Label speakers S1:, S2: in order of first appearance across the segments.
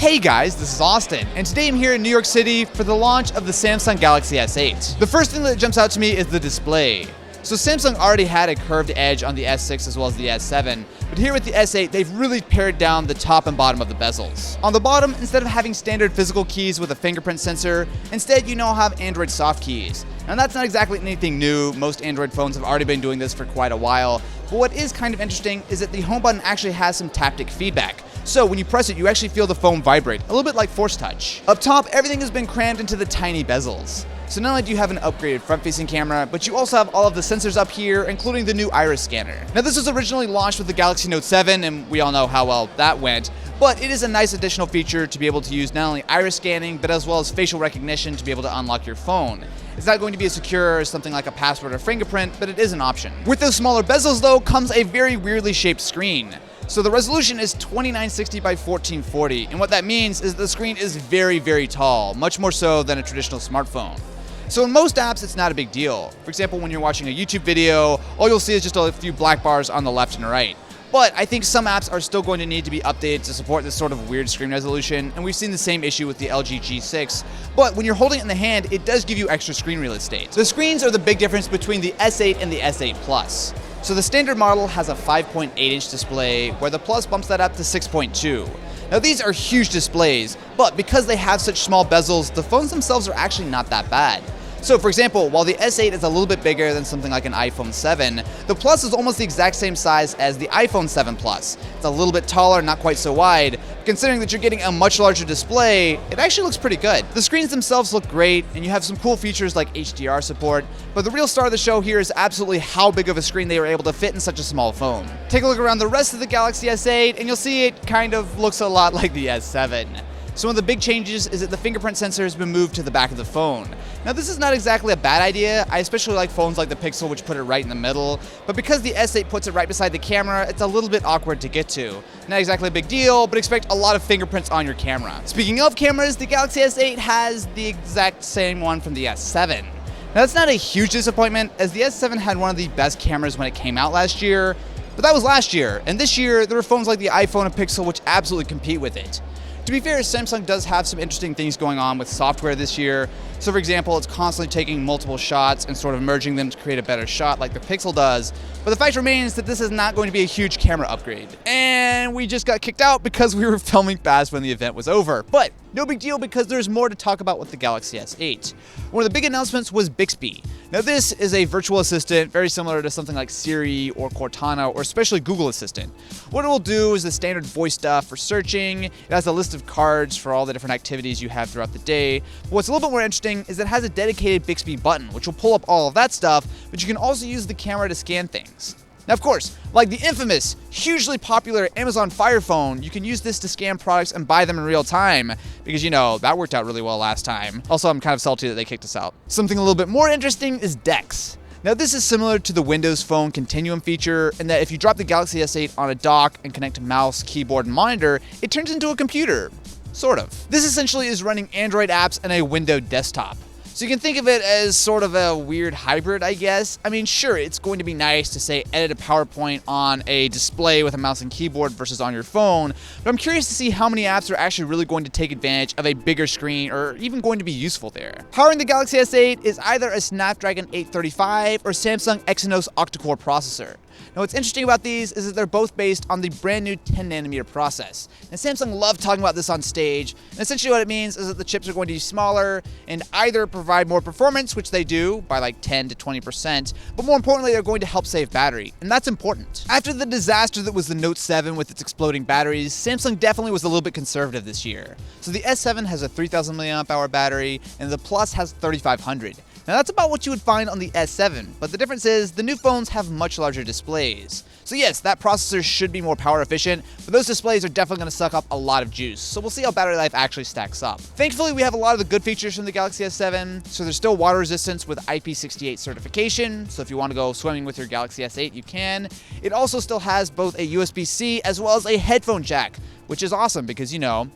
S1: Hey guys, this is Austin, and today I'm here in New York City for the launch of the Samsung Galaxy S8. The first thing that jumps out to me is the display. So Samsung already had a curved edge on the S6 as well as the S7, but here with the S8, they've really pared down the top and bottom of the bezels. On the bottom, instead of having standard physical keys with a fingerprint sensor, instead you now have Android soft keys. Now that's not exactly anything new, most Android phones have already been doing this for quite a while, but what is kind of interesting is that the home button actually has some taptic feedback. So when you press it, you actually feel the phone vibrate, a little bit like Force Touch. Up top, everything has been crammed into the tiny bezels. So not only do you have an upgraded front-facing camera, but you also have all of the sensors up here, including the new iris scanner. Now this was originally launched with the Galaxy Note 7, and we all know how well that went, but it is a nice additional feature to be able to use not only iris scanning, but as well as facial recognition to be able to unlock your phone. It's not going to be as secure as something like a password or fingerprint, but it is an option. With those smaller bezels though, comes a very weirdly shaped screen. So the resolution is 2960 by 1440, and what that means is the screen is very, very tall, much more so than a traditional smartphone. So in most apps, it's not a big deal. For example, when you're watching a YouTube video, all you'll see is just a few black bars on the left and right. But I think some apps are still going to need to be updated to support this sort of weird screen resolution, and we've seen the same issue with the LG G6. But when you're holding it in the hand, it does give you extra screen real estate. The screens are the big difference between the S8 and the S8 Plus. So the standard model has a 5.8-inch display, where the Plus bumps that up to 6.2. Now these are huge displays, but because they have such small bezels, the phones themselves are actually not that bad. So for example, while the S8 is a little bit bigger than something like an iPhone 7, the Plus is almost the exact same size as the iPhone 7 Plus. It's a little bit taller, not quite so wide. Considering that you're getting a much larger display, it actually looks pretty good. The screens themselves look great, and you have some cool features like HDR support, but the real star of the show here is absolutely how big of a screen they were able to fit in such a small phone. Take a look around the rest of the Galaxy S8, and you'll see it kind of looks a lot like the S7. So one of the big changes is that the fingerprint sensor has been moved to the back of the phone. Now this is not exactly a bad idea. I especially like phones like the Pixel, which put it right in the middle, but because the S8 puts it right beside the camera, it's a little bit awkward to get to. Not exactly a big deal, but expect a lot of fingerprints on your camera. Speaking of cameras, the Galaxy S8 has the exact same one from the S7. Now that's not a huge disappointment, as the S7 had one of the best cameras when it came out last year, but that was last year, and this year there were phones like the iPhone and Pixel which absolutely compete with it. To be fair, Samsung does have some interesting things going on with software this year. So for example, it's constantly taking multiple shots and sort of merging them to create a better shot like the Pixel does. But the fact remains that this is not going to be a huge camera upgrade. And we just got kicked out because we were filming fast when the event was over. But no big deal, because there's more to talk about with the Galaxy S8. One of the big announcements was Bixby. Now this is a virtual assistant very similar to something like Siri or Cortana or especially Google Assistant. What it will do is the standard voice stuff for searching. It has a list of cards for all the different activities you have throughout the day. But what's a little bit more interesting is it has a dedicated Bixby button, which will pull up all of that stuff, but you can also use the camera to scan things. Now of course, like the infamous, hugely popular Amazon Fire Phone, you can use this to scan products and buy them in real time, because you know, that worked out really well last time. Also, I'm kind of salty that they kicked us out. Something a little bit more interesting is DeX. Now this is similar to the Windows Phone Continuum feature in that if you drop the Galaxy S8 on a dock and connect a mouse, keyboard, and monitor, it turns into a computer. Sort of. This essentially is running Android apps and a Windows desktop. So you can think of it as sort of a weird hybrid, I guess. I mean, sure, it's going to be nice to, say, edit a PowerPoint on a display with a mouse and keyboard versus on your phone, but I'm curious to see how many apps are actually really going to take advantage of a bigger screen or even going to be useful there. Powering the Galaxy S8 is either a Snapdragon 835 or Samsung Exynos octa-core processor. Now what's interesting about these is that they're both based on the brand new 10nm process. And Samsung loved talking about this on stage, and essentially what it means is that the chips are going to be smaller and either provide more performance, which they do by like 10 to 20%, but more importantly they're going to help save battery, and that's important. After the disaster that was the Note 7 with its exploding batteries, Samsung definitely was a little bit conservative this year. So the S7 has a 3000 mAh battery, and the Plus has 3500. Now that's about what you would find on the S7, but the difference is the new phones have much larger displays. So yes, that processor should be more power efficient, but those displays are definitely going to suck up a lot of juice, so we'll see how battery life actually stacks up. Thankfully, we have a lot of the good features from the Galaxy S7, so there's still water resistance with IP68 certification, so if you want to go swimming with your Galaxy S8, you can. It also still has both a USB-C as well as a headphone jack, which is awesome because, you know,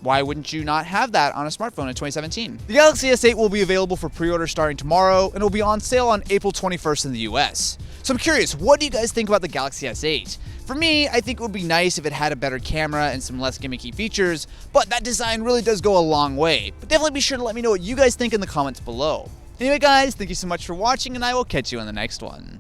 S1: Why wouldn't you not have that on a smartphone in 2017? The Galaxy S8 will be available for pre-order starting tomorrow, and will be on sale on April 21st in the US. So I'm curious, what do you guys think about the Galaxy S8? For me, I think it would be nice if it had a better camera and some less gimmicky features, but that design really does go a long way. But definitely be sure to let me know what you guys think in the comments below. Anyway guys, thank you so much for watching, and I will catch you on the next one.